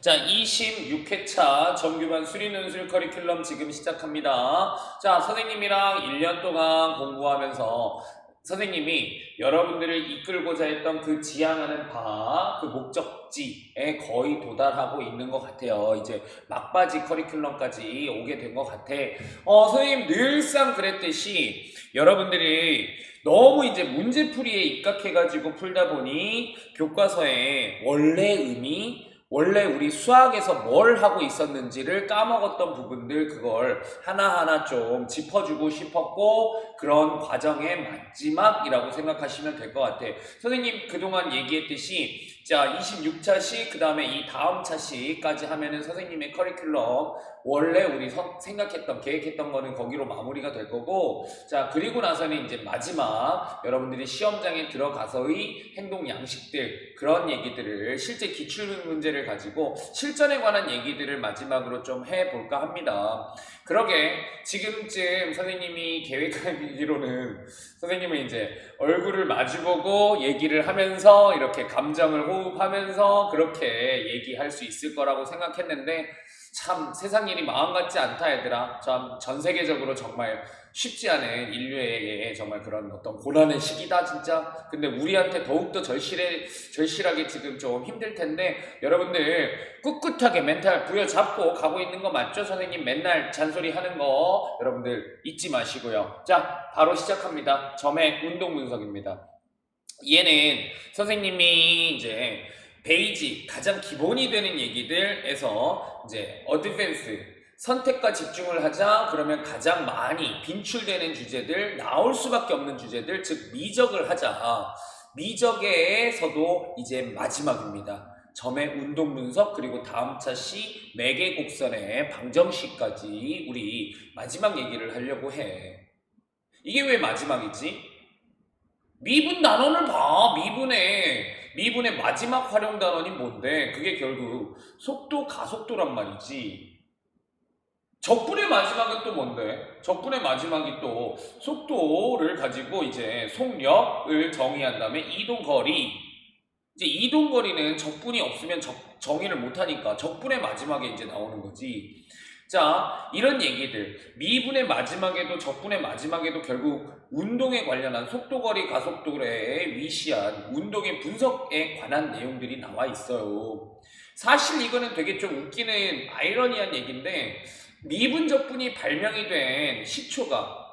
자, 26회차 정규반 수리논술 커리큘럼 지금 시작합니다. 자, 선생님이랑 1년 동안 공부하면서 선생님이 여러분들을 이끌고자 했던 그 지향하는 바, 그 목적지에 거의 도달하고 있는 것 같아요. 이제 막바지 커리큘럼까지 오게 된 것 같아. 선생님 늘상 그랬듯이 여러분들이 너무 이제 문제풀이에 입각해가지고 풀다 보니 교과서의 원래 의미, 원래 우리 수학에서 뭘 하고 있었는지를 까먹었던 부분들 그걸 하나하나 좀 짚어주고 싶었고 그런 과정의 마지막이라고 생각하시면 될 것 같아. 선생님 그동안 얘기했듯이 자 26차시 그 다음에 이 다음 차시까지 하면은 선생님의 커리큘럼 원래 우리 생각했던 계획했던 거는 거기로 마무리가 될 거고 자 그리고 나서는 이제 마지막 여러분들이 시험장에 들어가서의 행동 양식들 그런 얘기들을 실제 기출 문제를 가지고 실전에 관한 얘기들을 마지막으로 좀 해볼까 합니다. 그러게 지금쯤 선생님이 계획하기로는 선생님은 이제 얼굴을 마주보고 얘기를 하면서 이렇게 감정을 호흡하면서 그렇게 얘기할 수 있을 거라고 생각했는데 참 세상 일이 마음 같지 않다 얘들아. 참 전 세계적으로 정말 쉽지 않은 인류의 정말 그런 어떤 고난의 시기다 진짜. 근데 우리한테 더욱더 절실하게 지금 좀 힘들 텐데 여러분들 꿋꿋하게 멘탈 부여잡고 가고 있는 거 맞죠? 선생님 맨날 잔소리 하는 거 여러분들 잊지 마시고요. 자 바로 시작합니다. 점의 운동 분석입니다. 얘는 선생님이 이제 베이직 가장 기본이 되는 얘기들에서 이제 어드밴스 선택과 집중을 하자 그러면 가장 많이 빈출되는 주제들 나올 수밖에 없는 주제들 즉 미적을 하자 미적에서도 이제 마지막입니다. 점의 운동 분석 그리고 다음 차시 매개 곡선의 방정식까지 우리 마지막 얘기를 하려고 해. 이게 왜 마지막이지? 미분 단원을 봐. 미분의 마지막 활용 단원이 뭔데? 그게 결국 속도, 가속도란 말이지. 적분의 마지막은 또 뭔데? 적분의 마지막이 또 속도를 가지고 이제 속력을 정의한 다음에 이동거리. 이제 이동거리는 적분이 없으면 정의를 못하니까 적분의 마지막에 이제 나오는 거지. 자, 이런 얘기들 미분의 마지막에도 적분의 마지막에도 결국 운동에 관련한 속도거리 가속도에 위시한 운동의 분석에 관한 내용들이 나와 있어요. 사실 이거는 되게 좀 웃기는 아이러니한 얘기인데 미분 적분이 발명이 된 시초가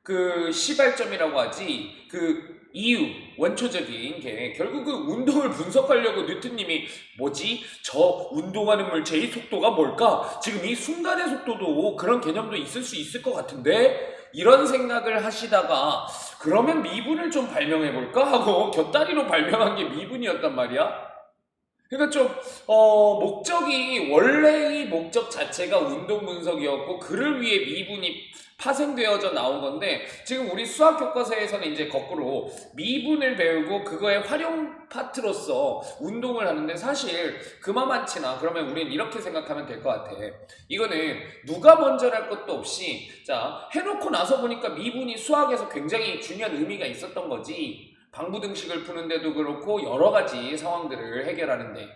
그 시발점이라고 하지 그 이유 원초적인 게 결국 그 운동을 분석하려고 뉴턴님이 뭐지? 저 운동하는 물체의 속도가 뭘까? 지금 이 순간의 속도도 그런 개념도 있을 수 있을 것 같은데 이런 생각을 하시다가 그러면 미분을 좀 발명해볼까? 하고 곁다리로 발명한 게 미분이었단 말이야. 그러니까 좀 목적이 원래의 목적 자체가 운동 분석이었고 그를 위해 미분이 파생되어져 나온 건데 지금 우리 수학 교과서에서는 이제 거꾸로 미분을 배우고 그거의 활용 파트로서 운동을 하는데 사실 그만치나 그러면 우리는 이렇게 생각하면 될 것 같아. 이거는 누가 먼저랄 것도 없이 자 해놓고 나서 보니까 미분이 수학에서 굉장히 중요한 의미가 있었던 거지. 방부등식을 푸는데도 그렇고 여러 가지 상황들을 해결하는데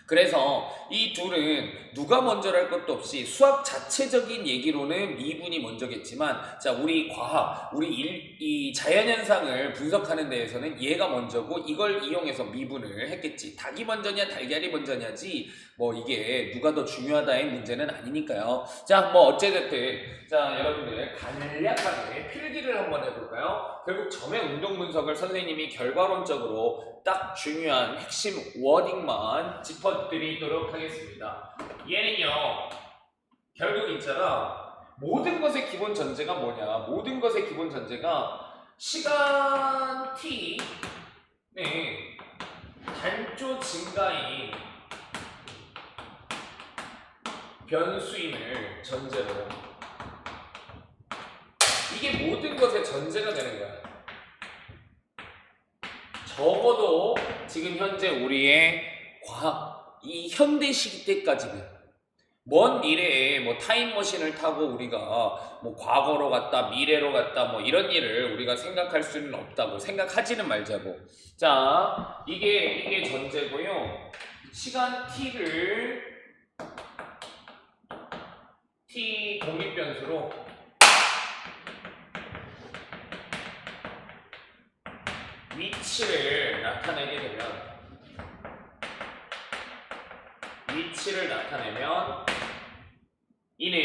그래서 이 둘은 누가 먼저랄 것도 없이 수학 자체적인 얘기로는 미분이 먼저겠지만 자 우리 과학, 이 자연현상을 분석하는 데에서는 얘가 먼저고 이걸 이용해서 미분을 했겠지. 닭이 먼저냐 달걀이 먼저냐지 뭐 이게 누가 더 중요하다의 문제는 아니니까요. 자 뭐 어쨌든 자 여러분들 간략하게 필기를 한번 해볼까요? 결국 점의 운동 분석을 선생님이 결과론적으로 딱 중요한 핵심 워딩만 짚어드리도록 하겠습니다. 얘는요 결국 있잖아 모든 것의 기본 전제가 뭐냐 모든 것의 기본 전제가 시간 t의 단조 증가인 변수임을 전제로 이게 모든 것의 전제가 되는 거야. 적어도 지금 현재 우리의 과학, 이 현대 시기 때까지는 먼 미래에 뭐 타임머신을 타고 우리가 뭐 과거로 갔다 미래로 갔다 뭐 이런 일을 우리가 생각할 수는 없다고 생각하지는 말자고. 자 이게 전제고요. 시간 t를 t 독립변수로 위치를 나타내게 되면 이는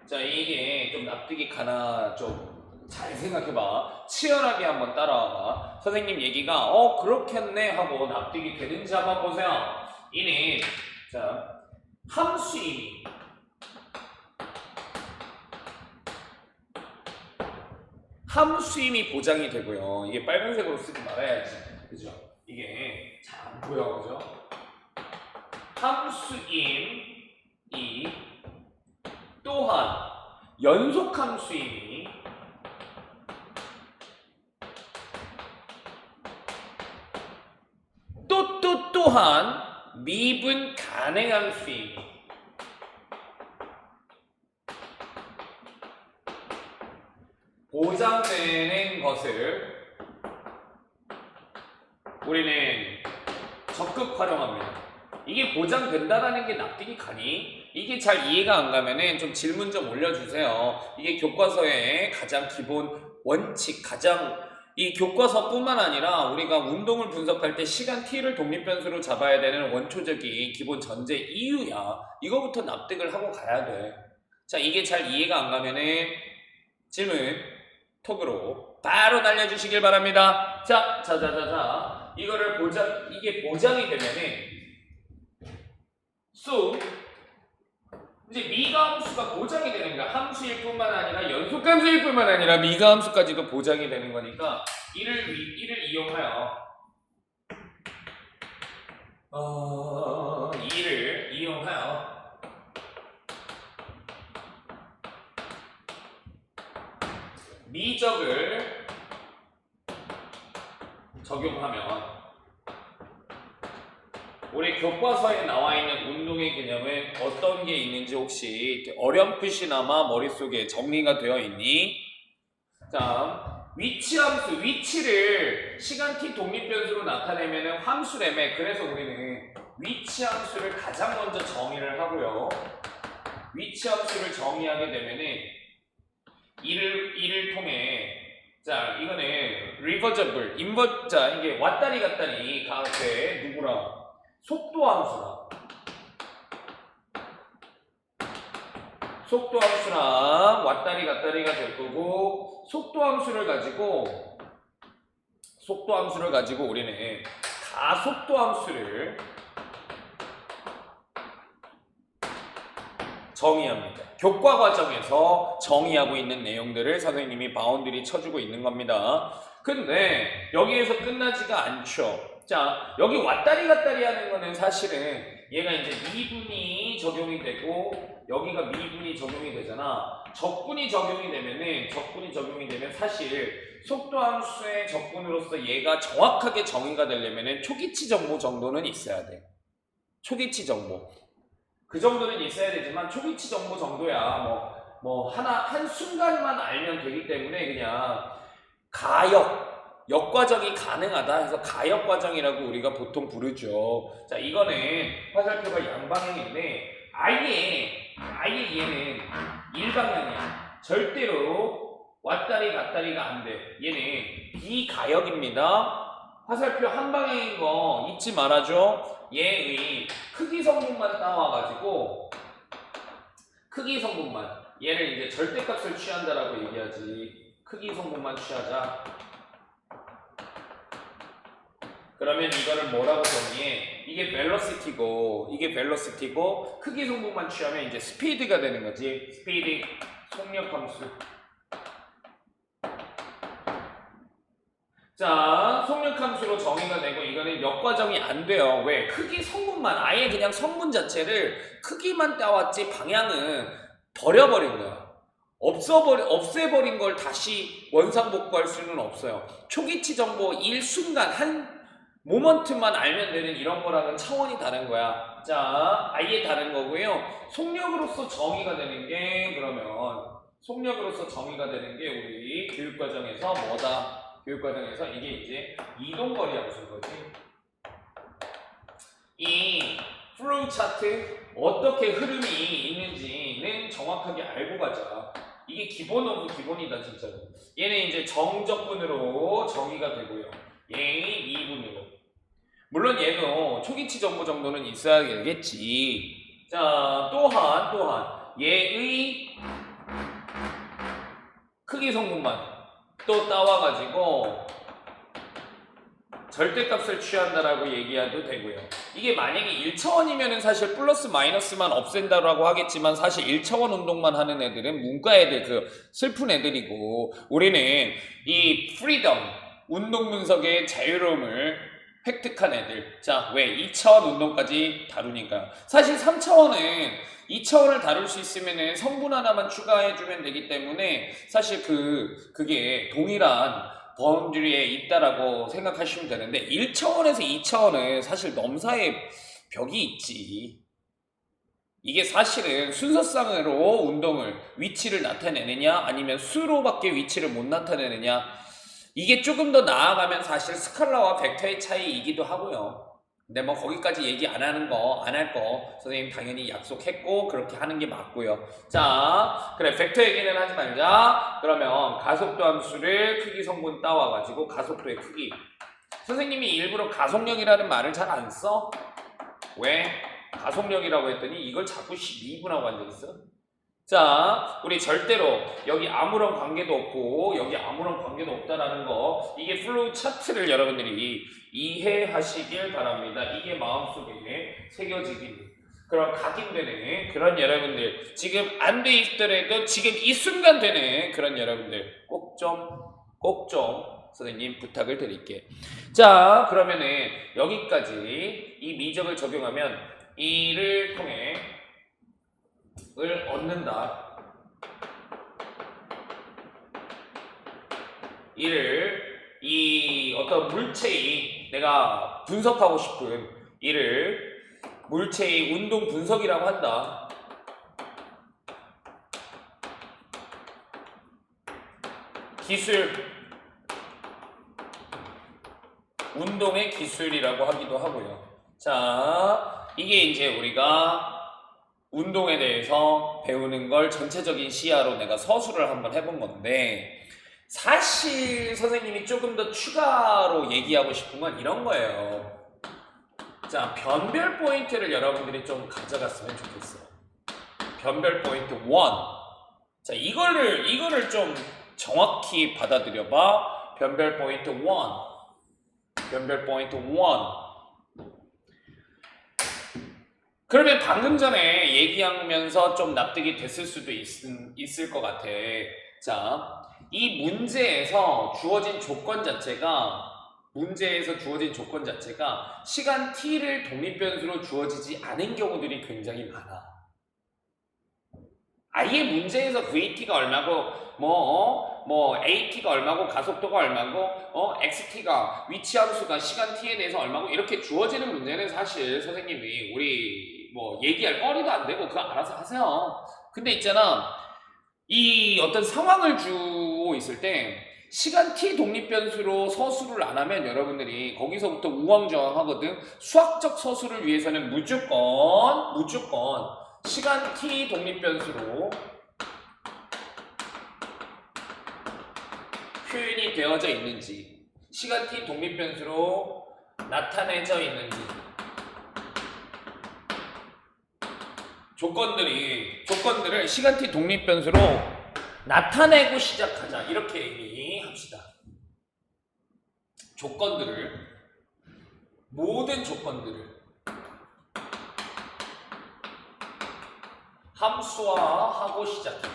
자 이게 좀 납득이 가나 좀 잘 생각해봐. 치열하게 한번 따라와봐. 선생님 얘기가 그렇겠네 하고 납득이 되는지 한번 보세요. 이는 자 함수임이 보장이 되고요. 이게 빨간색으로 쓰지 말아야지. 그죠? 이게 잘 안 보여. 그죠? 함수임이 또한 연속함수임이 또한 미분 가능함수임이 보장되는 것을 우리는 적극 활용합니다. 이게 보장된다라는 게 납득이 가니? 이게 잘 이해가 안 가면은 좀 질문 좀 올려주세요. 이게 교과서의 가장 기본 원칙, 이 교과서뿐만 아니라 우리가 운동을 분석할 때 시간 t를 독립변수로 잡아야 되는 원초적인 기본 전제 이유야. 이거부터 납득을 하고 가야 돼. 자, 이게 잘 이해가 안 가면은 질문 톡으로 바로 날려주시길 바랍니다. 자, 이거를 이게 보장이 되면은 이제 미가함수가 보장이 되는 거야. 함수일 뿐만 아니라 연속함수일 뿐만 아니라 미가함수까지도 보장이 되는 거니까 이를 이용하여 미적을 적용하면 우리 교과서에 나와 있는 운동의 개념은 어떤 게 있는지 혹시 어렴풋이나마 머릿속에 정리가 되어 있니? 자, 위치함수, 위치를 시간 t 독립변수로 나타내면 함수래매. 그래서 우리는 위치함수를 가장 먼저 정의를 하고요. 위치함수를 정의하게 되면은 이를 통해 자 이거는 리버저블 자 이게 왔다리 갔다리 가게 누구랑 속도함수랑 왔다리 갔다리가 될 거고 속도함수를 가지고 우리는 가속도함수를 정의합니다. 교과 과정에서 정의하고 있는 내용들을 선생님이 바운드리 쳐주고 있는 겁니다. 근데 여기에서 끝나지가 않죠. 자, 여기 왔다리 갔다리 하는 거는 사실은 얘가 이제 미분이 적용이 되고 여기가 미분이 적용이 되잖아. 적분이 적용이 되면 사실 속도함수의 적분으로서 얘가 정확하게 정의가 되려면 초기치 정보 정도는 있어야 돼. 초기치 정보. 그 정도는 있어야 되지만 초기치 정보 정도야 한 순간만 알면 되기 때문에 그냥 역과정이 가능하다 해서 가역과정이라고 우리가 보통 부르죠. 자, 이거는 화살표가 양방향인데 아예 얘는 일방향이야. 절대로 왔다리 갔다리가 안 돼. 얘는 비가역입니다. 화살표 한 방향인 거 잊지 말아줘. 얘의 크기 성분만 따와가지고 얘를 이제 절대값을 취한다라고 얘기하지. 크기 성분만 취하자. 그러면 이거를 뭐라고 정의해? 이게 벨로시티고 크기 성분만 취하면 이제 스피드가 되는 거지. 스피드 속력함수. 자, 속력함수로 정의가 되고 이거는 역과정이 안 돼요. 왜? 크기 성분만 아예 그냥 성분 자체를 크기만 따왔지 방향은 버려버린 거야. 없애버린 걸 다시 원상복구할 수는 없어요. 초기치 정보 일순간 한 모먼트만 알면 되는 이런 거랑은 차원이 다른 거야. 자, 아예 다른 거고요. 속력으로서 정의가 되는 게 우리 교육과정에서 뭐다? 교육과정에서 이게 이제 이동거리하고 쓴 거지. 이 플로우 차트 어떻게 흐름이 있는지는 정확하게 알고 가자. 이게 기본 오브 기본이다 진짜로. 얘는 이제 정적분으로 정의가 되고요. 얘는 미분으로. 물론 얘도 초기치 정보 정도는 있어야 되겠지. 자, 또한 얘의 크기 성분만 또 따와가지고 절대값을 취한다라고 얘기해도 되고요. 이게 만약에 1차원이면은 사실 플러스 마이너스만 없앤다라고 하겠지만 사실 1차원 운동만 하는 애들은 문과 애들 그 슬픈 애들이고 우리는 이 프리덤 운동 분석의 자유로움을 획득한 애들. 자, 왜 2차원 운동까지 다루니까. 사실 3차원은 2차원을 다룰 수 있으면은 성분 하나만 추가해주면 되기 때문에 사실 그게 동일한 바운드리에 있다라고 생각하시면 되는데 1차원에서 2차원은 사실 넘사의 벽이 있지. 이게 사실은 순서상으로 운동을 위치를 나타내느냐 아니면 수로밖에 위치를 못 나타내느냐 이게 조금 더 나아가면 사실 스칼라와 벡터의 차이이기도 하고요. 근데 뭐 거기까지 얘기 안 하는 거, 안 할 거 선생님 당연히 약속했고 그렇게 하는 게 맞고요. 자, 그래 벡터 얘기는 하지 말자. 그러면 가속도 함수를 크기 성분 따와가지고 가속도의 크기. 선생님이 일부러 가속력이라는 말을 잘 안 써? 왜? 가속력이라고 했더니 이걸 자꾸 12분하고 앉아 있어. 자, 우리 절대로 여기 아무런 관계도 없고 여기 아무런 관계도 없다라는 거 이게 플로우 차트를 여러분들이 이해하시길 바랍니다. 이게 마음속에 새겨지길 그런 각인되는 그런 여러분들 지금 안 돼 있더라도 지금 이 순간 되는 그런 여러분들 꼭 좀 선생님 부탁을 드릴게. 자, 그러면은 여기까지 이 미적을 적용하면 이를 통해 을 얻는다. 이 어떤 물체의 내가 분석하고 싶은 이를 물체의 운동 분석이라고 한다. 기술, 운동의 기술이라고 하기도 하고요. 자, 이게 이제 우리가 운동에 대해서 배우는 걸 전체적인 시야로 내가 서술을 한번 해본 건데 사실 선생님이 조금 더 추가로 얘기하고 싶은 건 이런 거예요. 자, 변별 포인트를 여러분들이 좀 가져갔으면 좋겠어요. 변별 포인트 1. 자, 이거를 좀 정확히 받아들여봐. 변별 포인트 1. 변별 포인트 1. 그러면 방금 전에 얘기하면서 좀 납득이 됐을 수도 있을 것 같아. 자, 이 문제에서 주어진 조건 자체가 시간 t를 독립변수로 주어지지 않은 경우들이 굉장히 많아. 아예 문제에서 VT가 얼마고 뭐 AT가 얼마고 가속도가 얼마고 XT가 위치함수가 시간 t에 대해서 얼마고 이렇게 주어지는 문제는 사실 선생님이 우리 뭐 얘기할 거리도 안 되고 그거 알아서 하세요. 근데 있잖아 이 어떤 상황을 주고 있을 때 시간 t 독립변수로 서술을 안 하면 여러분들이 거기서부터 우왕좌왕하거든. 수학적 서술을 위해서는 무조건 시간 t 독립변수로 표현이 되어져 있는지 시간 t 독립변수로 나타내져 있는지 조건들을 시간 t 독립변수로 나타내고 시작하자 이렇게 얘기합시다. 모든 조건들을 함수화하고 시작해.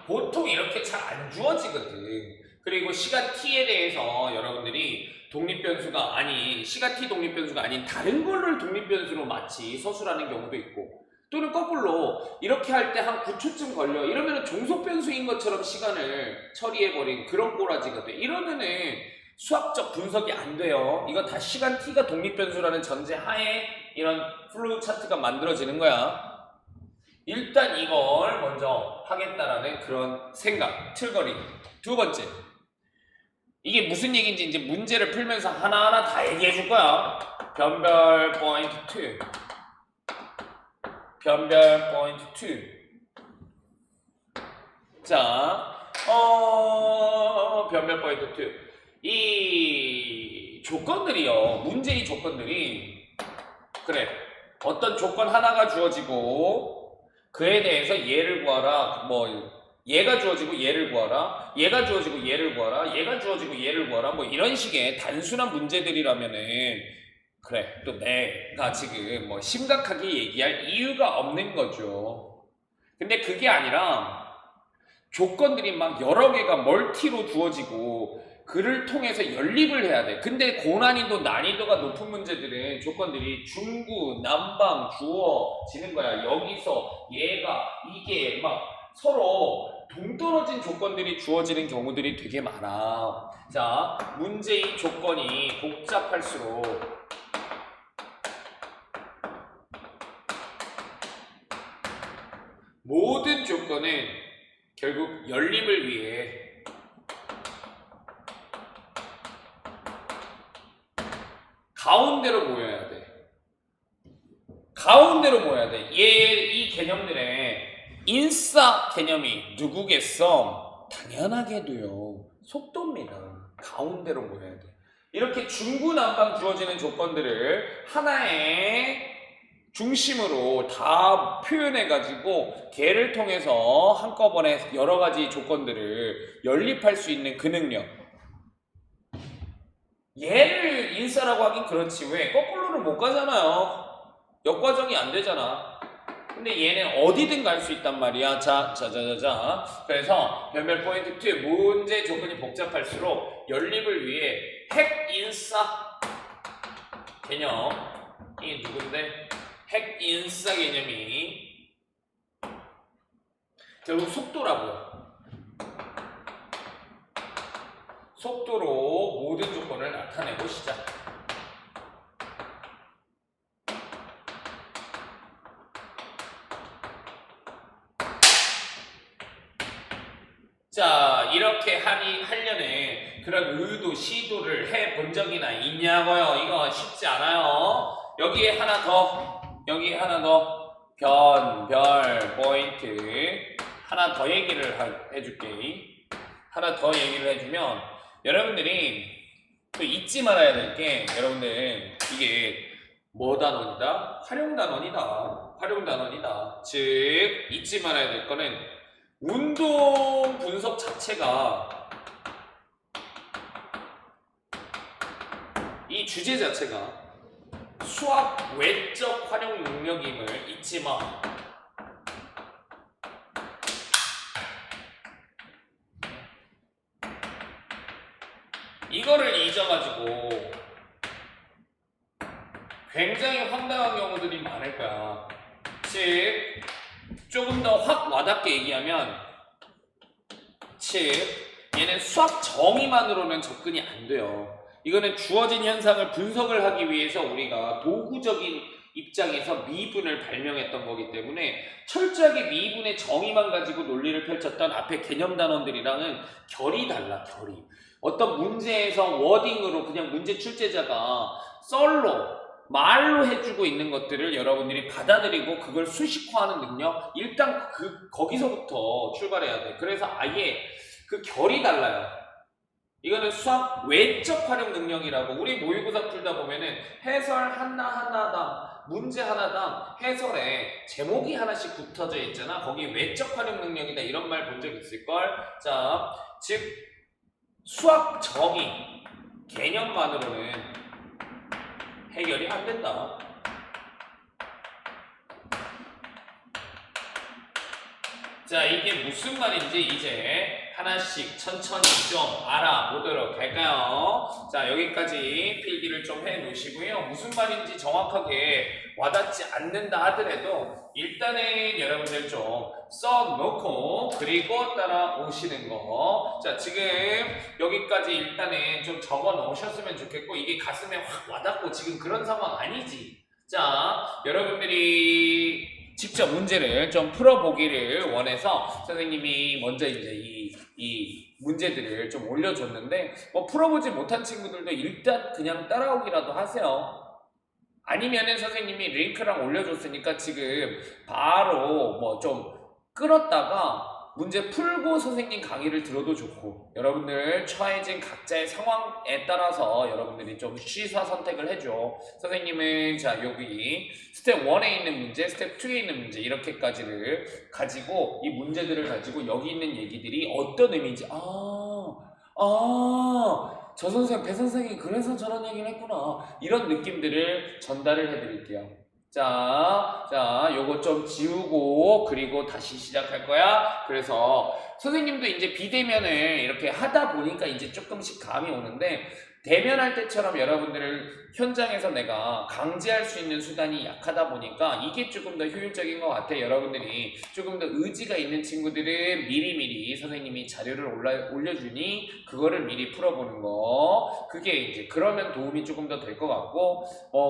보통 이렇게 잘 안 주어지거든. 그리고 시간 t에 대해서 여러분들이 시간 t 독립변수가 아닌 다른 걸를 독립변수로 마치 서술하는 경우도 있고 또는 거꾸로 이렇게 할 때 한 9초쯤 걸려. 이러면은 종속변수인 것처럼 시간을 처리해버린 그런 꼬라지가 돼. 이러면은 수학적 분석이 안 돼요. 이거 다 시간 t가 독립변수라는 전제 하에 이런 플로우 차트가 만들어지는 거야. 일단 이걸 먼저 하겠다라는 그런 생각, 틀거리. 두 번째, 이게 무슨 얘기인지 이제 문제를 풀면서 하나하나 다 얘기해 줄 거야. 변별 포인트 2. 변별 포인트 2. 자, 변별 포인트 2. 이 조건들이요. 문제의 조건들이 그래. 어떤 조건 하나가 주어지고 그에 대해서 얘를 구하라. 뭐 얘가 주어지고 얘를 구하라. 얘가 주어지고 얘를 구하라. 얘가 주어지고 얘를 구하라. 뭐 이런 식의 단순한 문제들이라면은 그래. 또 내가 지금 뭐 심각하게 얘기할 이유가 없는 거죠. 근데 그게 아니라 조건들이 막 여러 개가 멀티로 주어지고 그를 통해서 연립을 해야 돼. 근데 고난이도, 난이도가 높은 문제들은 조건들이 중구, 남방, 주어지는 거야. 여기서 얘가 이게 막 서로 동떨어진 조건들이 주어지는 경우들이 되게 많아. 자, 문제의 조건이 복잡할수록 모든 조건은 결국 연립을 위해 가운데로 모여야 돼. 가운데로 모여야 돼. 이 개념들의 인싸 개념이 누구겠어? 당연하게도요. 속도입니다. 가운데로 모여야 돼. 이렇게 중구난방 주어지는 조건들을 하나의 중심으로 다 표현해가지고 걔를 통해서 한꺼번에 여러 가지 조건들을 연립할 수 있는 그 능력. 얘를 인싸라고 하긴 그렇지. 왜? 거꾸로는 못 가잖아요. 역과정이 안 되잖아. 근데 얘는 어디든 갈 수 있단 말이야. 자. 그래서 변별 포인트 2. 문제 조건이 복잡할수록 연립을 위해 핵 인싸 개념이 누군데? 핵 인싸 개념이 결국 속도라고요. 속도로 모든 조건을 나타내고 시작. 자, 이렇게 하려는 그런 의도, 시도를 해본 적이나 있냐고요? 이거 쉽지 않아요. 여기에 하나 더, 변별 포인트 하나 더 얘기를 해줄게. 하나 더 얘기를 해주면 여러분들이 또 잊지 말아야 될 게 여러분들 이게 뭐 단원이다? 활용단원이다. 즉 잊지 말아야 될 거는 운동 분석 자체가 이 주제 자체가 수학 외적 활용 능력임을 잊지 마. 이거를 잊어가지고 굉장히 황당한 경우들이 많을 거야. 즉 조금 더 확 와닿게 얘기하면 얘는 수학 정의만으로는 접근이 안 돼요. 이거는 주어진 현상을 분석을 하기 위해서 우리가 도구적인 입장에서 미분을 발명했던 거기 때문에 철저하게 미분의 정의만 가지고 논리를 펼쳤던 앞에 개념 단원들이랑은 결이 달라. 어떤 문제에서 워딩으로 그냥 문제 출제자가 썰로 말로 해주고 있는 것들을 여러분들이 받아들이고 그걸 수식화하는 능력, 일단 거기서부터 출발해야 돼. 그래서 아예 그 결이 달라요. 이거는 수학 외적 활용 능력이라고. 우리 모의고사 풀다 보면은 해설 하나당 문제 하나당 해설에 제목이 하나씩 붙어져 있잖아. 거기 외적 활용 능력이다 이런 말 본 적 있을걸? 자, 즉 수학 정의 개념만으로는 해결이 안 된다. 자, 이게 무슨 말인지 이제 하나씩 천천히 좀 알아보도록 할까요? 자, 여기까지 필기를 좀 해놓으시고요. 무슨 말인지 정확하게 와닿지 않는다 하더라도 일단은 여러분들 좀 써놓고 그리고 따라오시는 거. 자, 지금 여기까지 일단은 좀 적어 놓으셨으면 좋겠고 이게 가슴에 확 와닿고 지금 그런 상황 아니지. 자, 여러분들이 직접 문제를 좀 풀어보기를 원해서 선생님이 먼저 이제 이 문제들을 좀 올려줬는데 뭐 풀어보지 못한 친구들도 일단 그냥 따라오기라도 하세요. 아니면은 선생님이 링크랑 올려줬으니까 지금 바로 뭐 좀 끌었다가 문제 풀고 선생님 강의를 들어도 좋고 여러분들 처해진 각자의 상황에 따라서 여러분들이 좀 취사 선택을 해줘. 선생님은 자 여기 스텝 1에 있는 문제, 스텝 2에 있는 문제 이렇게까지를 가지고 이 문제들을 가지고 여기 있는 얘기들이 어떤 의미인지 저 선생, 배 선생이 그래서 저런 얘기를 했구나. 이런 느낌들을 전달을 해드릴게요. 자, 요거 좀 지우고, 그리고 다시 시작할 거야. 그래서 선생님도 이제 비대면을 이렇게 하다 보니까 이제 조금씩 감이 오는데, 대면할 때처럼 여러분들을 현장에서 내가 강제할 수 있는 수단이 약하다 보니까 이게 조금 더 효율적인 것 같아. 여러분들이 조금 더 의지가 있는 친구들은 미리미리 선생님이 자료를 올려주니 그거를 미리 풀어보는 거. 그게 이제 그러면 도움이 조금 더 될 것 같고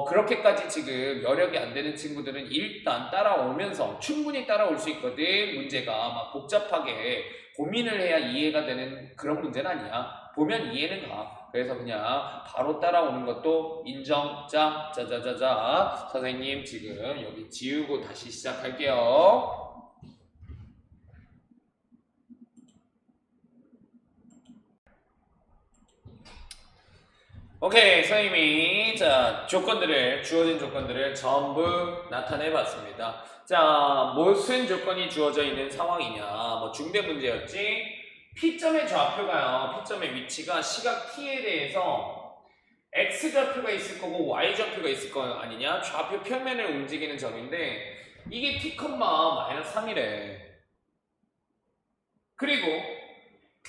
그렇게까지 지금 여력이 안 되는 친구들은 일단 따라오면서 충분히 따라올 수 있거든. 문제가 막 복잡하게 고민을 해야 이해가 되는 그런 문제는 아니야. 보면 이해는 가. 그래서 그냥 바로 따라오는 것도 인정. 자, 선생님 지금 여기 지우고 다시 시작할게요. 오케이, 선생님이 주어진 조건들을 전부 나타내 봤습니다. 자, 무슨 조건이 주어져 있는 상황이냐? 뭐 중대 문제였지? P점의 좌표가요. P점의 위치가 시각 T에 대해서 X좌표가 있을 거고 Y좌표가 있을 거 아니냐? 좌표 평면을 움직이는 점인데 이게 T, -3이래. 그리고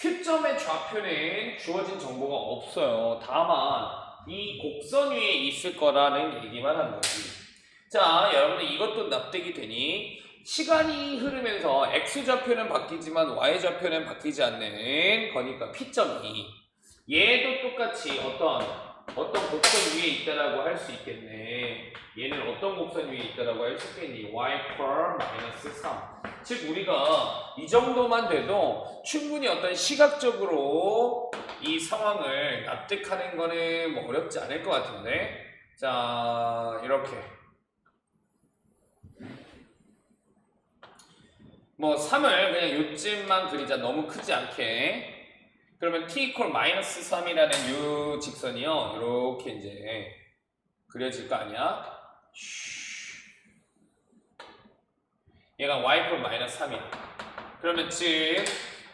Q점의 좌표는 주어진 정보가 없어요. 다만 이 곡선 위에 있을 거라는 얘기만 하는 거지. 자, 여러분들 이것도 납득이 되니? 시간이 흐르면서 X좌표는 바뀌지만 Y좌표는 바뀌지 않는 거니까 P점이 얘도 똑같이 어떤 곡선 위에 있다라고 할 수 있겠네. 얘는 어떤 곡선 위에 있다라고 할 수 있겠니? Y per -3. 즉 우리가 이 정도만 돼도 충분히 어떤 시각적으로 이 상황을 납득하는 거는 뭐 어렵지 않을 것 같은데. 자, 이렇게 뭐 3을 그냥 요쯤만 그리자. 너무 크지 않게. 그러면 t equal -3이라는 요 직선이요. 이렇게 이제 그려질 거 아니야? 얘가 y equal -3이야. 그러면 즉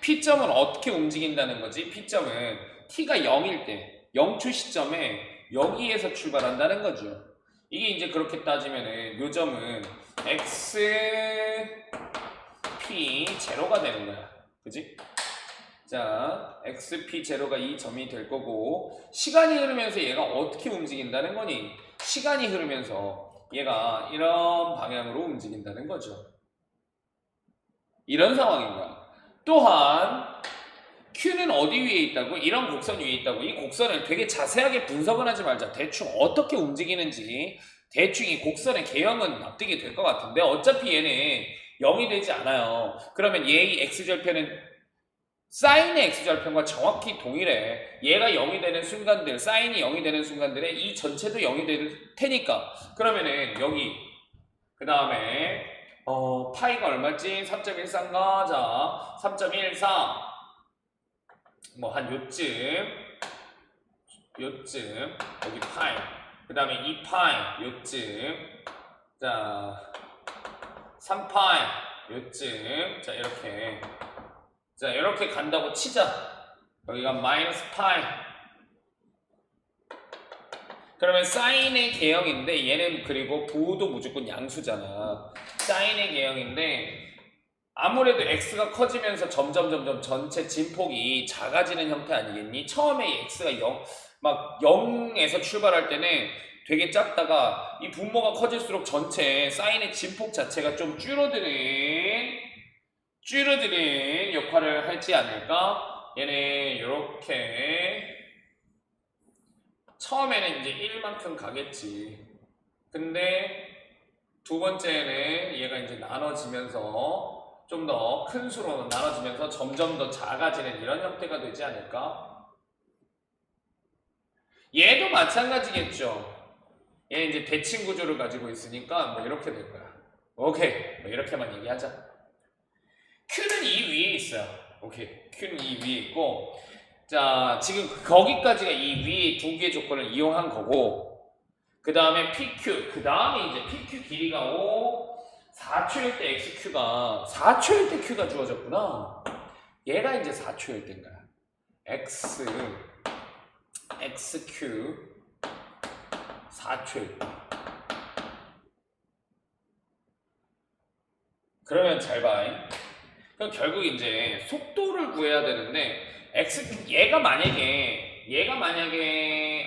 P점은 어떻게 움직인다는 거지? P점은 t가 0일 때 0초 시점에 여기에서 출발한다는 거죠. 이게 이제 그렇게 따지면은 요 점은 x p 제로가 되는 거야. 그지? 자, xp0가 이 점이 될 거고 시간이 흐르면서 얘가 어떻게 움직인다는 거니? 시간이 흐르면서 얘가 이런 방향으로 움직인다는 거죠. 이런 상황인 거야. 또한 Q는 어디 위에 있다고? 이런 곡선 위에 있다고. 이 곡선을 되게 자세하게 분석을 하지 말자. 대충 어떻게 움직이는지 대충 이 곡선의 개형은 납득이 될 것 같은데 어차피 얘는 0이 되지 않아요. 그러면 얘의 x절편은 사인의 x절편과 정확히 동일해. 얘가 0이 되는 순간들, 사인이 0이 되는 순간들에 이 전체도 0이 될 테니까 그러면은 여기 그 다음에 파이가 얼마지? 3.14인가? 자, 3.14 뭐 한 요쯤 여기 파이 그 다음에 2파이 요쯤 자 3파이 요쯤 자 이렇게 간다고 치자. 여기가 -파이 그러면 사인의 개형인데 얘는 그리고 부호도 무조건 양수잖아. 사인의 개형인데 아무래도 x가 커지면서 점점 전체 진폭이 작아지는 형태 아니겠니? 처음에 x가 0에서 출발할 때는 되게 작다가 이 분모가 커질수록 전체 사인의 진폭 자체가 좀 줄어드는 역할을 하지 않을까? 얘는 이렇게 처음에는 이제 1만큼 가겠지. 근데 두 번째는 얘가 이제 나눠지면서 좀 더 큰 수로 나눠지면서 점점 더 작아지는 이런 형태가 되지 않을까? 얘도 마찬가지겠죠. 얘 이제 대칭 구조를 가지고 있으니까 뭐 이렇게 될 거야. 오케이, 뭐 이렇게만 얘기하자. Q는 이 위에 있어요. 오케이, Q는 이 위에 있고, 자 지금 거기까지가 이 위에 두 개의 조건을 이용한 거고, 그 다음에 PQ, 그 다음에 이제 PQ 길이가 5, 4초일 때 XQ가 4초일 때 Q가 주어졌구나. 얘가 이제 4초일 때인 거야. XQ 4초일 때. 그러면 잘 봐. 그럼 결국 이제 속도를 구해야 되는데 얘가 만약에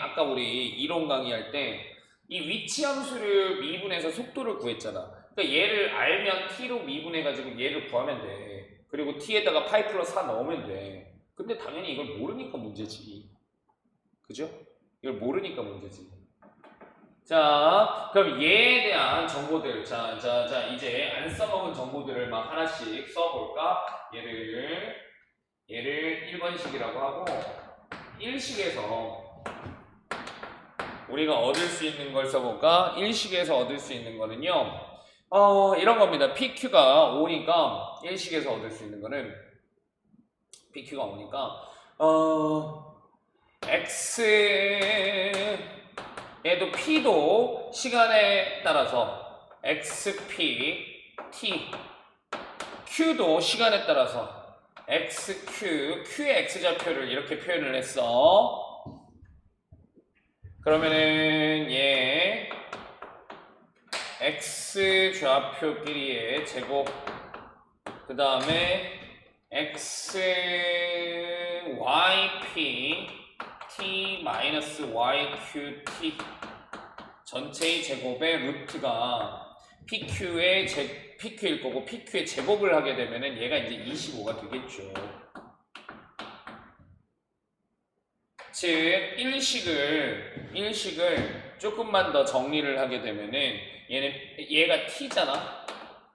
아까 우리 이론 강의할 때 이 위치 함수를 미분해서 속도를 구했잖아. 그러니까 얘를 알면 t로 미분해가지고 얘를 구하면 돼. 그리고 t에다가 파이 플러스 4 넣으면 돼. 근데 당연히 이걸 모르니까 문제지. 그죠? 이걸 모르니까 문제지. 자, 그럼 얘에 대한 정보들. 자, 이제 안 써먹은 정보들을 막 하나씩 써볼까? 얘를 1번식이라고 하고, 1식에서 우리가 얻을 수 있는 걸 써볼까? 1식에서 얻을 수 있는 거는요, 이런 겁니다. PQ가 5니까, 1식에서 얻을 수 있는 거는, PQ가 5니까, X, 얘도 P도 시간에 따라서 XP, T, Q도 시간에 따라서 XQ, Q의 X좌표를 이렇게 표현을 했어. 그러면은 얘 X좌표끼리의 제곱, 그 다음에 XYP T-YQT 전체의 제곱의 루트가 PQ일 거고, PQ의 제곱을 하게 되면은 얘가 이제 25가 되겠죠. 즉, 일식을 조금만 더 정리를 하게 되면은 얘가 T잖아.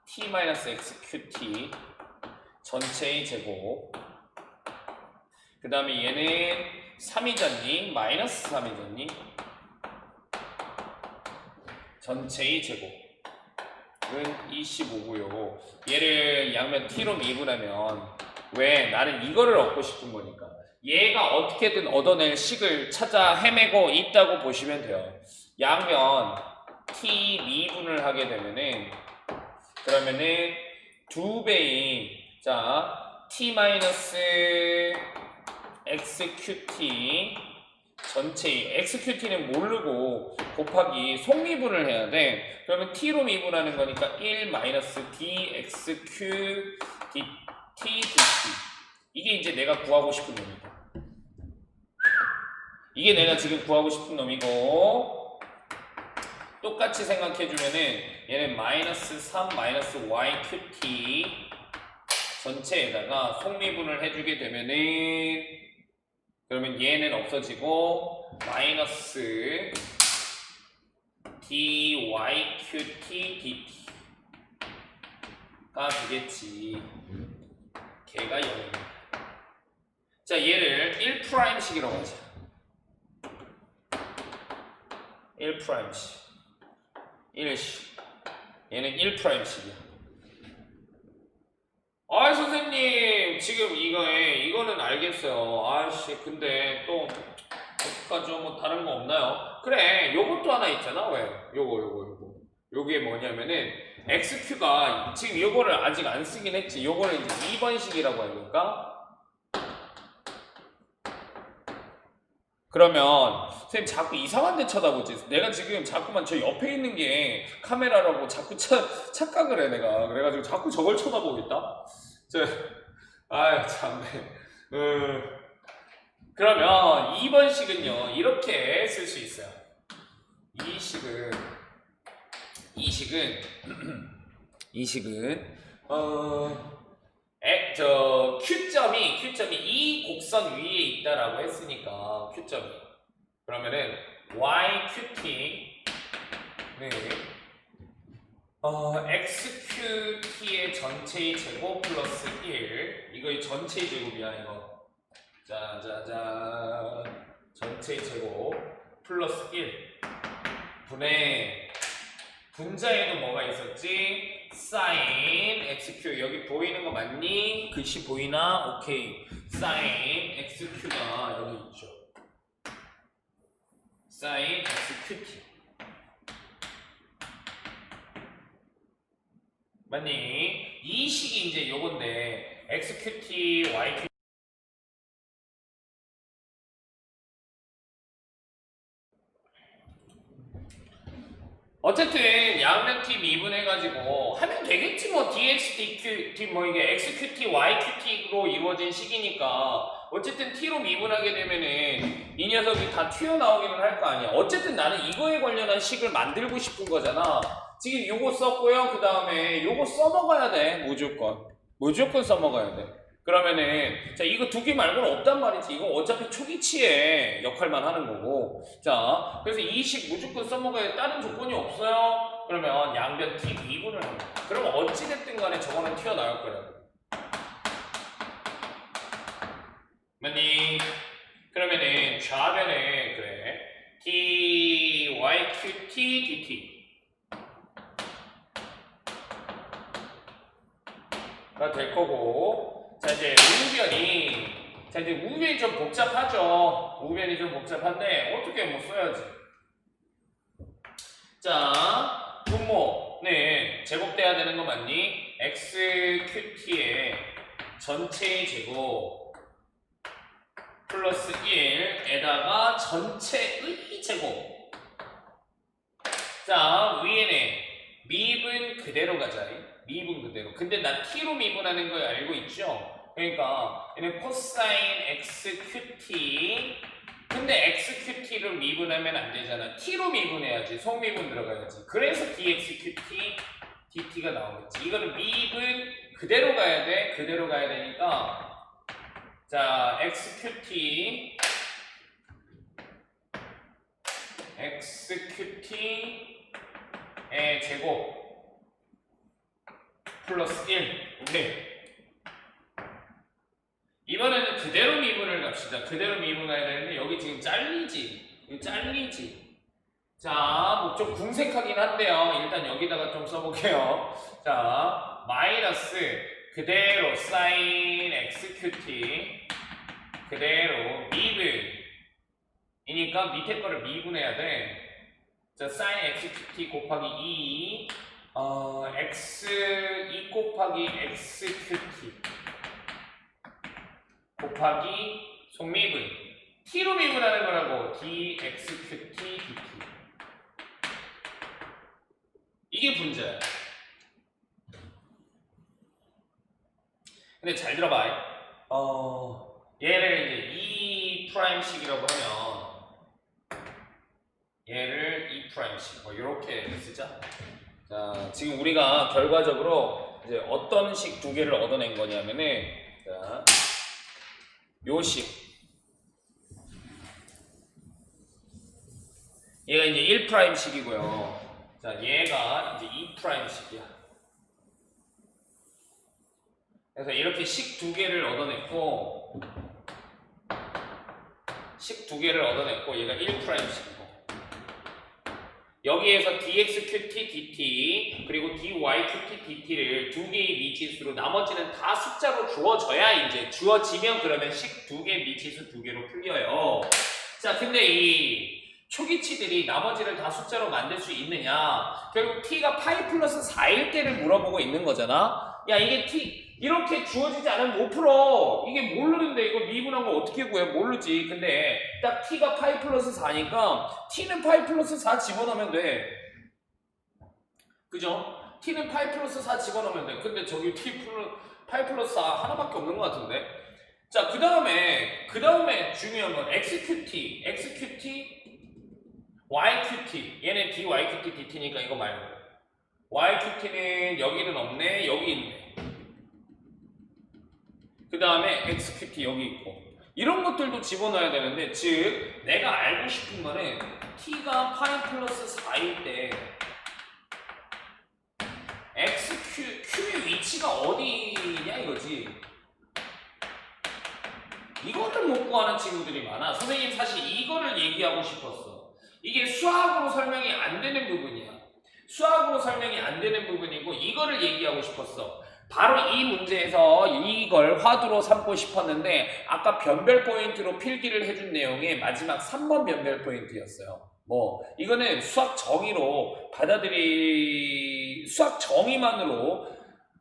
T-XQT 전체의 제곱. 그 다음에 얘는 3이잖니? 마이너스 3이잖니? 전체의 제곱은 25고요. 얘를 양면 t로 미분하면, 왜? 나는 이거를 얻고 싶은 거니까. 얘가 어떻게든 얻어낼 식을 찾아 헤매고 있다고 보시면 돼요. 양면 t 미분을 하게 되면은, 그러면은 2배인, 자, t-xqt 전체의 xqt는 모르고 곱하기 속미분을 해야 돼. 그러면 t로 미분하는 거니까 1 dxq dt 이게 이제 내가 구하고 싶은 놈이다. 이게 내가 지금 구하고 싶은 놈이고, 똑같이 생각해주면은 얘는 마이너스 3 yqt 전체에다가 속미분을 해주게 되면은, 그러면 얘는 없어지고 마이너스 dyqt dt가 되겠지. 걔가 0입니다. 자, 얘를 1'식이라고 하자. 1'식. 1식. 얘는 1'식이야. 아, 선생님, 지금 이거는 알겠어요. 아씨, 근데 또 어떡하죠? 뭐 다른 거 없나요? 그래, 요것도 하나 있잖아. 왜? 요거. 요게 뭐냐면은 XQ가 지금 요거를 아직 안 쓰긴 했지. 요거를 이제 2번식이라고 해볼까? 그러면 선생님 자꾸 이상한 데 쳐다보지. 내가 지금 자꾸만 저 옆에 있는 게 카메라라고 자꾸 착각을 해, 내가. 그래가지고 자꾸 저걸 쳐다보겠다. 아유, 참네. 그러면 2번식은요, 이렇게 쓸 수 있어요. 이 식은 Q점이 이 곡선 위에 있다라고 했으니까, Q점이. 그러면은 YQT는 xqt의 전체의 제곱 플러스 1 이거의 전체의 제곱이야 이거 자자자 전체의 제곱 플러스 1 분의 분자에도 뭐가 있었지? sin xq 여기 보이는 거 맞니? 글씨 보이나? 오케이 sin xq가 여기 있죠 sin xqt 맞니? 이 식이 이제 요건데 xqt, yqt 어쨌든 양면 t 미분해가지고 하면 되겠지 뭐 dx, dq, 뭐 이게 xqt, yqt로 이루어진 식이니까 어쨌든 t로 미분하게 되면은 이 녀석이 다 튀어나오기는 할 거 아니야. 어쨌든 나는 이거에 관련한 식을 만들고 싶은 거잖아. 지금 요거 썼고요. 그 다음에 요거 써먹어야 돼. 무조건 써먹어야 돼. 그러면은 자 이거 두 개 말고는 없단 말이지. 이거 어차피 초기치의 역할만 하는 거고. 자 그래서 이 식 무조건 써먹어야 돼. 다른 조건이 없어요. 그러면 양변 t 미분을 합니다. 그럼 어찌됐든 간에 저거는 튀어나올 거라고. 맞니? 그러면은 좌변에 그래 d yqt dt 가 될 거고 자 이제 우변이 좀 복잡하죠. 우변이 좀 복잡한데 어떻게 뭐 써야지. 자 분모는 제곱돼야 되는 거 맞니? xqt의 전체의 제곱 플러스 1에다가 전체의 제곱 자 위에는 미분 그대로 가자. 미분 그대로. 근데 나 t로 미분하는 거 알고 있죠? 그러니까 얘는 코사인 xqt 근데 xqt를 미분하면 안 되잖아. t로 미분해야지. 속미분 들어가야지. 그래서 dxqt dt가 나오겠지. 이거는 미분 그대로 가야 돼. 그대로 가야 되니까 자 xqt의 제곱 플러스 1 오케이. 이번에는 그대로 미분을 갑시다. 그대로 미분해야 되는데 여기 지금 잘리지. 이거 잘리지. 자, 뭐 좀 궁색하긴 한데요. 일단 여기다가 좀 써볼게요. 자, 마이너스 그대로 sin xqt 그대로 미분이니까 밑에 거를 미분해야 돼. 자, sin xqt 곱하기 2 x2 곱하기 xqt 곱하기 속미분 t로 미분하는 거라고 dxqt dt 이게 분자야. 근데 잘 들어봐. 얘를 이제 E 프라임식이라고 하면 얘를 E 프라임식 뭐 이렇게 쓰자. 자, 지금 우리가 결과적으로 이제 어떤 식 두 개를 얻어낸 거냐면은 자, 요 식. 얘가 이제 1 프라임 식이고요. 자, 얘가 이제 2 프라임 식이야. 그래서 이렇게 식 두 개를 얻어냈고 얘가 1 프라임 식이고 여기에서 dxqt dt 그리고 dyqt dt를 두 개의 미지수로 나머지는 다 숫자로 주어져야 이제 주어지면 그러면 식 두 개 미지수 두 개로 풀려요. 자, 근데 이 초기치들이 나머지를 다 숫자로 만들 수 있느냐? 결국 t가 파이 플러스 4일 때를 물어보고 있는 거잖아. 야, 이게 t 이렇게 주어지지 않으면 못 풀어. 이게 모르는데 이거 미분한 거 어떻게 구해? 모르지. 근데 딱 t가 파이 플러스 4니까 t는 파이 플러스 4 집어넣으면 돼. 그죠? t는 파이 플러스 4 집어넣으면 돼. 근데 저기 파이 플러스 4 하나밖에 없는 것 같은데. 자, 그 다음에 중요한 건 xqt, yqt. 얘는 dyqt dt니까 이거 말고. yqt는 여기는 없네, 여기 있네. 그 다음에 xqt 여기 있고 이런 것들도 집어넣어야 되는데 즉 내가 알고 싶은 거는 t가 파이 플러스 4일 때 Q의 위치가 어디냐 이거지. 이거를 못 구하는 친구들이 많아. 선생님 사실 이거를 얘기하고 싶었어. 이게 수학으로 설명이 안 되는 부분이야. 수학으로 설명이 안 되는 부분이고 이거를 얘기하고 싶었어. 바로 이 문제에서 이걸 화두로 삼고 싶었는데 아까 변별 포인트로 필기를 해준 내용의 마지막 3번 변별 포인트였어요. 뭐 이거는 수학 정의로 수학 정의만으로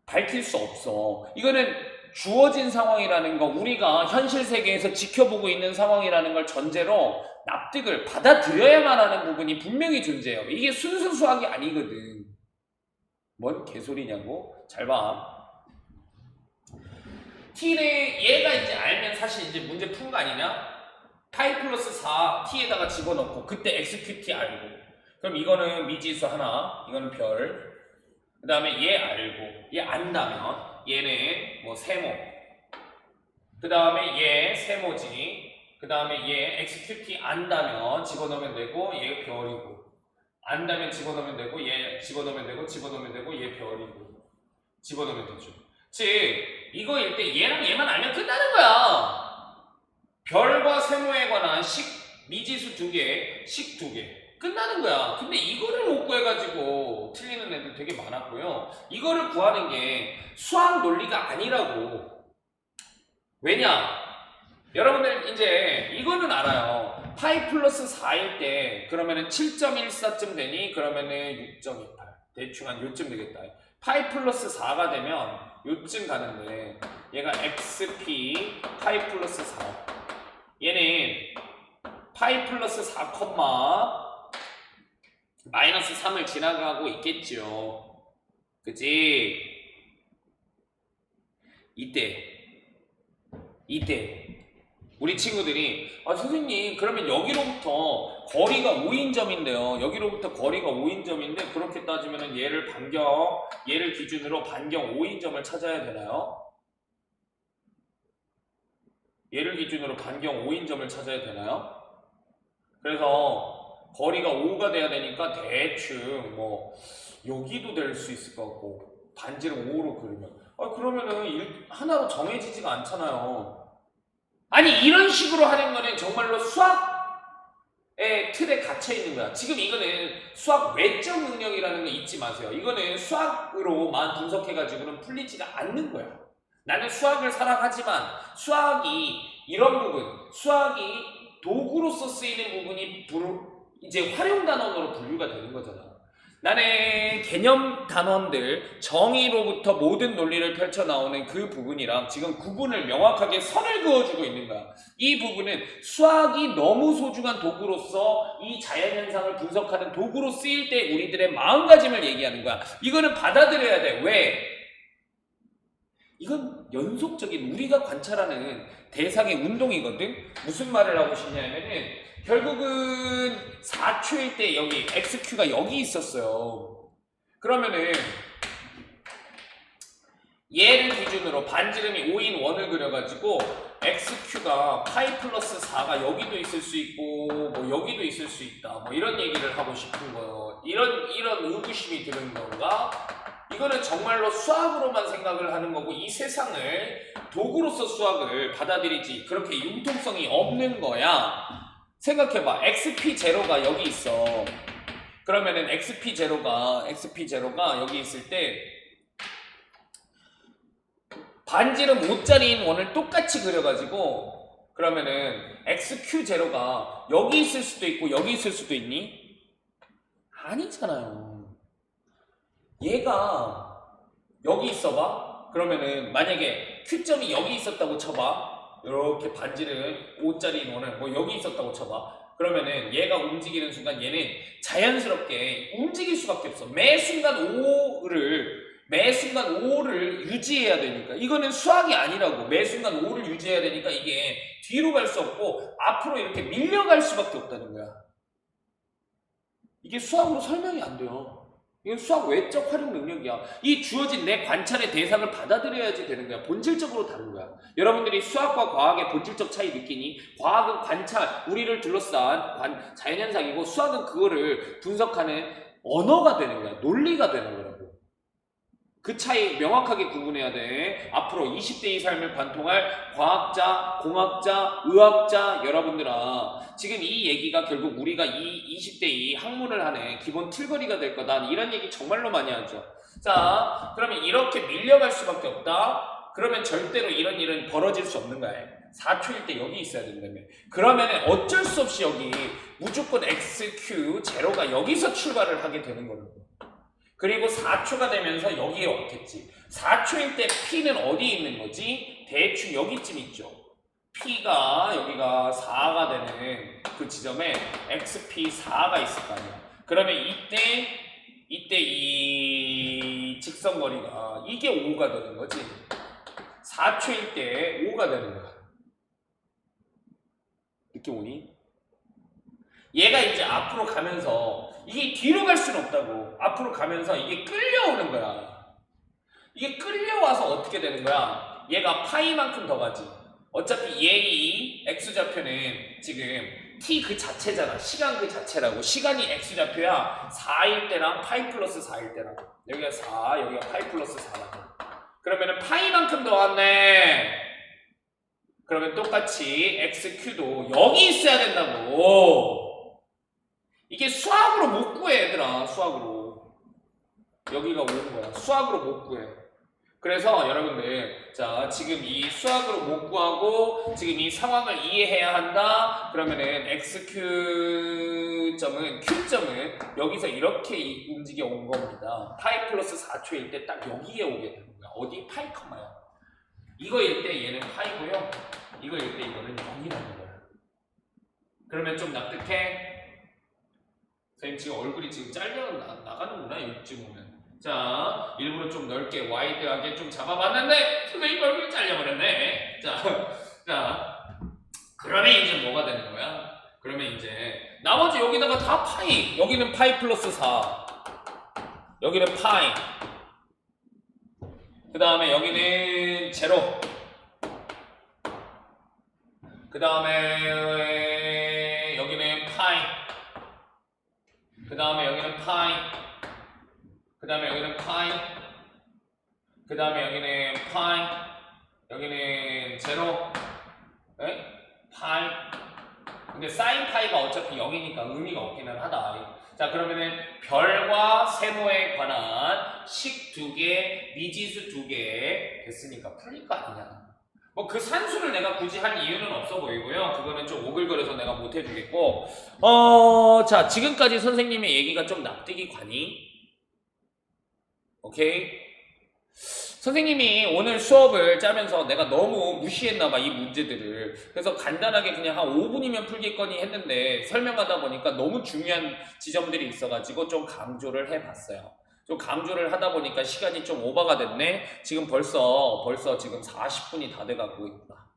밝힐 수 없어. 이거는 주어진 상황이라는 거, 우리가 현실 세계에서 지켜보고 있는 상황이라는 걸 전제로 납득을 받아들여야만 하는 부분이 분명히 존재해요. 이게 순수 수학이 아니거든. 뭔 개소리냐고? 잘 봐. t는 얘가 이제 알면 사실 이제 문제 푼 거 아니냐? 파이 플러스 4 t에다가 집어넣고 그때 xqt 알고, 그럼 이거는 미지수 하나, 이거는 별, 그 다음에 얘 알고, 얘 안다면 얘는 뭐 세모, 그 다음에 얘 세모지, 그 다음에 얘 xqt 안다면 집어넣으면 되고 얘 별이고, 안다면 집어넣으면 되고 얘 집어넣으면 되고 집어넣으면 되고 얘 별이고 집어넣으면 되죠. 즉 이거일 때 얘랑 얘만 알면 끝나는 거야. 별과 세모에 관한 미지수 2개, 식 2개 끝나는 거야. 근데 이거를 못 구해가지고 틀리는 애들 되게 많았고요. 이거를 구하는 게 수학 논리가 아니라고. 왜냐? 여러분들 이제 이거는 알아요. 파이 플러스 4일 때 그러면은 7.14쯤 되니? 그러면은 6.28 대충 한 요쯤 되겠다. 파이 플러스 4가 되면 요쯤 가는데 얘가 xp 파이 플러스 4, 얘는 파이 플러스 4, 마이너스 3을 지나가고 있겠죠. 그치? 이때 우리 친구들이 선생님 그러면 여기로부터 거리가 5인점인데요. 여기로부터 거리가 5인점인데 그렇게 따지면 얘를 기준으로 반경 5인점을 찾아야 되나요? 얘를 기준으로 반경 5인점을 찾아야 되나요? 그래서 거리가 5가 돼야 되니까 대충 뭐 여기도 될 수 있을 것 같고, 반지를 5로 그리면 그러면은 하나로 정해지지가 않잖아요. 아니 이런 식으로 하는 거는 정말로 수학의 틀에 갇혀 있는 거야. 지금 이거는 수학 외적 능력이라는 거 잊지 마세요. 이거는 수학으로만 분석해가지고는 풀리지가 않는 거야. 나는 수학을 사랑하지만 수학이 이런 부분, 수학이 도구로서 쓰이는 부분이 이제 활용 단원으로 분류가 되는 거잖아. 나는 개념 단원들, 정의로부터 모든 논리를 펼쳐 나오는 그 부분이랑 지금 구분을 명확하게 선을 그어주고 있는 거야. 이 부분은 수학이 너무 소중한 도구로서 이 자연현상을 분석하는 도구로 쓰일 때 우리들의 마음가짐을 얘기하는 거야. 이거는 받아들여야 돼. 왜? 이건 연속적인 우리가 관찰하는 대상의 운동이거든. 무슨 말을 하고 싶냐면은 결국은 4초일 때 여기 xq가 여기 있었어요. 그러면은 얘를 기준으로 반지름이 5인 원을 그려가지고 xq가 파이 플러스 4가 여기도 있을 수 있고 뭐 여기도 있을 수 있다, 뭐 이런 얘기를 하고 싶은 거예요. 이런 의구심이 드는 건가? 이거는 정말로 수학으로만 생각을 하는 거고 이 세상을 도구로서 수학을 받아들이지 그렇게 융통성이 없는 거야. 생각해봐. xp0가 여기 있어. 그러면은 xp0가 여기 있을 때 반지름 5짜리인 원을 똑같이 그려가지고 그러면은 xq0가 여기 있을 수도 있고 여기 있을 수도 있니? 아니잖아요. 얘가 여기 있어봐. 그러면은 만약에 q점이 여기 있었다고 쳐봐. 이렇게 반지름 5짜리인 원을 뭐 여기 있었다고 쳐봐. 그러면은 얘가 움직이는 순간 얘는 자연스럽게 움직일 수밖에 없어. 매 순간 5를 유지해야 되니까. 이거는 수학이 아니라고. 매 순간 5를 유지해야 되니까 이게 뒤로 갈 수 없고 앞으로 이렇게 밀려갈 수밖에 없다는 거야. 이게 수학으로 설명이 안 돼요. 이건 수학 외적 활용 능력이야. 이 주어진 내 관찰의 대상을 받아들여야지 되는 거야. 본질적으로 다른 거야. 여러분들이 수학과 과학의 본질적 차이 느끼니? 과학은 관찰, 우리를 둘러싼 자연현상이고 수학은 그거를 분석하는 언어가 되는 거야. 논리가 되는 거라고. 그 차이 명확하게 구분해야 돼. 앞으로 20대의 삶을 관통할 과학자, 공학자, 의학자 여러분들아, 지금 이 얘기가 결국 우리가 이 20대의 학문을 하는 기본 틀거리가 될 거다. 이런 얘기 정말로 많이 하죠. 자, 그러면 이렇게 밀려갈 수밖에 없다. 그러면 절대로 이런 일은 벌어질 수 없는 거야. 4초일 때 여기 있어야 된다며. 그러면 어쩔 수 없이 여기 무조건 XQ 제로가 여기서 출발을 하게 되는 거라고. 그리고 4초가 되면서 여기에 왔겠지. 4초일 때 P는 어디에 있는 거지? 대충 여기쯤 있죠. P가 여기가 4가 되는 그 지점에 XP4가 있을 거 아니야. 그러면 이때 이 직선거리가 이게 5가 되는 거지. 4초일 때 5가 되는 거야. 느낌 오니? 얘가 이제 앞으로 가면서 이게 뒤로 갈 수는 없다고. 앞으로 가면서 이게 끌려오는 거야. 이게 끌려와서 어떻게 되는 거야? 얘가 파이만큼 더 가지. 어차피 얘의 x좌표는 지금 t 그 자체잖아. 시간 그 자체라고. 시간이 x좌표야. 4일 때랑 파이 플러스 4일 때랑. 여기가 4, 여기가 파이 플러스 4라고. 그러면은 파이만큼 더 왔네. 그러면 똑같이 xq도 여기 있어야 된다고. 이게 수학으로 못 구해, 얘들아. 수학으로. 여기가 오는 거야. 수학으로 못 구해. 그래서 여러분들, 자, 지금 이 수학으로 못 구하고 지금 이 상황을 이해해야 한다. 그러면은 xq점은 q점은 여기서 이렇게 움직여 온 겁니다. 파이 플러스 4초일 때 딱 여기에 오게 되는 거야. 어디? 파이 컴마야. 이거일 때 얘는 파이고요. 이거일 때 이거는 0이라는 거야. 그러면 좀 납득해? 선생님 지금 얼굴이 지금 잘려 나가는구나. 이쯤 오면. 자, 일부러 좀 넓게 와이드하게 좀 잡아봤는데 선생님 얼굴이 잘려버렸네. 자, 그러면 이제 뭐가 되는 거야? 그러면 이제 나머지 여기다가 다 파이. 여기는 파이 플러스 4. 여기는 파이. 그 다음에 여기는 제로. 그 다음에 여기는 파이. 그 다음에 여기는 파이. 그 다음에 여기는 파이. 그 다음에 여기는 파이. 여기는 제로. 네? 파이. 근데 사인 파이가 어차피 0이니까 의미가 없기는 하다. 자, 그러면은 별과 세모에 관한 식 2개, 미지수 2개 됐으니까 풀릴 거 아니냐. 뭐 그 산수를 내가 굳이 할 이유는 없어 보이고요. 그거는 좀 오글거려서 내가 못 해주겠고. 자, 지금까지 선생님의 얘기가 좀 납득이 가니? 오케이? 선생님이 오늘 수업을 짜면서 내가 너무 무시했나봐, 이 문제들을. 그래서 간단하게 그냥 한 5분이면 풀겠거니 했는데 설명하다 보니까 너무 중요한 지점들이 있어가지고 좀 강조를 해봤어요. 좀 강조를 하다 보니까 시간이 좀 오버가 됐네. 지금 벌써 지금 40분이 다 돼가고 있구나.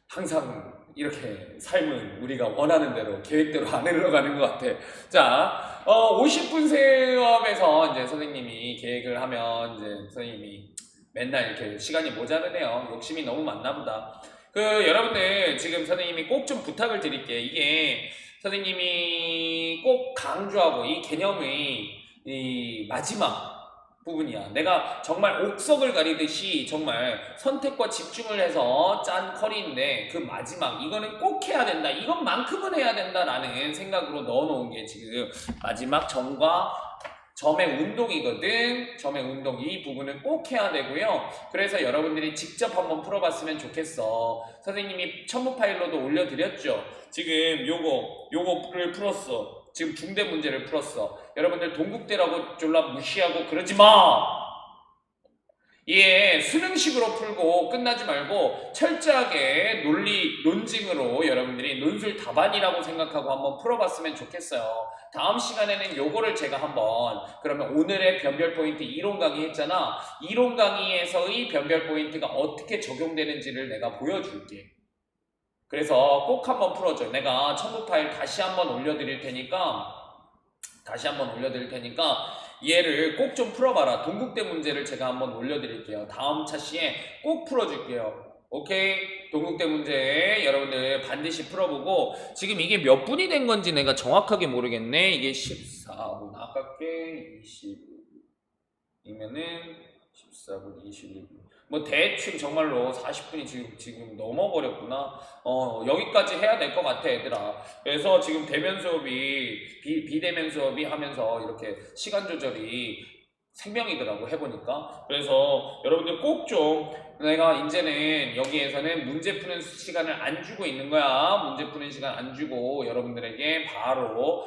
항상 이렇게 삶은 우리가 원하는 대로 계획대로 안 흘러가는 것 같아. 자, 50분 수업에서 이제 선생님이 계획을 하면 이제 선생님이 맨날 이렇게 시간이 모자르네요. 욕심이 너무 많나 보다. 여러분들 지금 선생님이 꼭 좀 부탁을 드릴게요. 이게 선생님이 꼭 강조하고 이 개념의 이 마지막 부분이야. 내가 정말 옥석을 가리듯이 정말 선택과 집중을 해서 짠 커리인데 그 마지막 이거는 꼭 해야 된다. 이것만큼은 해야 된다라는 생각으로 넣어놓은 게 지금 마지막 점과 점의 운동이거든. 점의 운동 이 부분은 꼭 해야 되고요. 그래서 여러분들이 직접 한번 풀어봤으면 좋겠어. 선생님이 첨부 파일로도 올려드렸죠. 지금 요거를 풀었어. 지금 중대 문제를 풀었어. 여러분들 동국대라고 졸라 무시하고 그러지 마. 예, 수능식으로 풀고 끝나지 말고 철저하게 논증으로 여러분들이 논술 답안이라고 생각하고 한번 풀어봤으면 좋겠어요. 다음 시간에는 요거를 제가 한번 그러면 오늘의 변별 포인트 이론 강의 했잖아. 이론 강의에서의 변별 포인트가 어떻게 적용되는지를 내가 보여줄게. 그래서 꼭 한번 풀어줘. 내가 첨부 파일 다시 한번 올려드릴 테니까 얘를 꼭 좀 풀어봐라. 동국대 문제를 제가 한번 올려드릴게요. 다음 차시에 꼭 풀어줄게요. 오케이? 동국대 문제 여러분들 반드시 풀어보고 지금 이게 몇 분이 된 건지 내가 정확하게 모르겠네. 이게 14분 아깝게 20 이면은 14분 21분. 뭐 대충 정말로 40분이 지금 넘어버렸구나. 여기까지 해야 될 것 같아, 얘들아. 그래서 지금 대면 수업이 비대면 수업이 하면서 이렇게 시간 조절이 생명이더라고 해보니까. 그래서 여러분들 꼭 좀 내가 이제는 여기에서는 문제 푸는 시간을 안 주고 있는 거야. 문제 푸는 시간 안 주고 여러분들에게 바로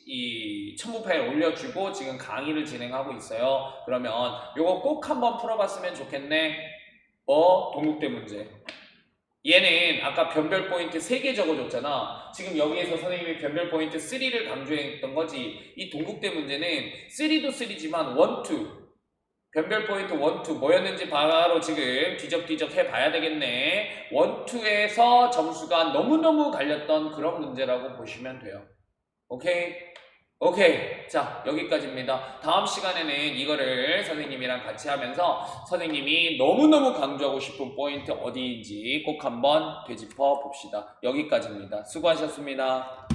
이 첨부 파일 올려주고 지금 강의를 진행하고 있어요. 그러면 요거 꼭 한번 풀어봤으면 좋겠네. 동국대 문제. 얘는 아까 변별 포인트 3개 적어줬잖아. 지금 여기에서 선생님이 변별 포인트 3를 강조했던 거지. 이 동국대 문제는 3도 3지만 1, 2. 변별 포인트 1, 2 뭐였는지 바로 지금 뒤적뒤적 해봐야 되겠네. 1, 2에서 점수가 너무너무 갈렸던 그런 문제라고 보시면 돼요. 오케이? 오케이. 자, 여기까지입니다. 다음 시간에는 이거를 선생님이랑 같이 하면서 선생님이 너무너무 강조하고 싶은 포인트 어디인지 꼭 한번 되짚어 봅시다. 여기까지입니다. 수고하셨습니다.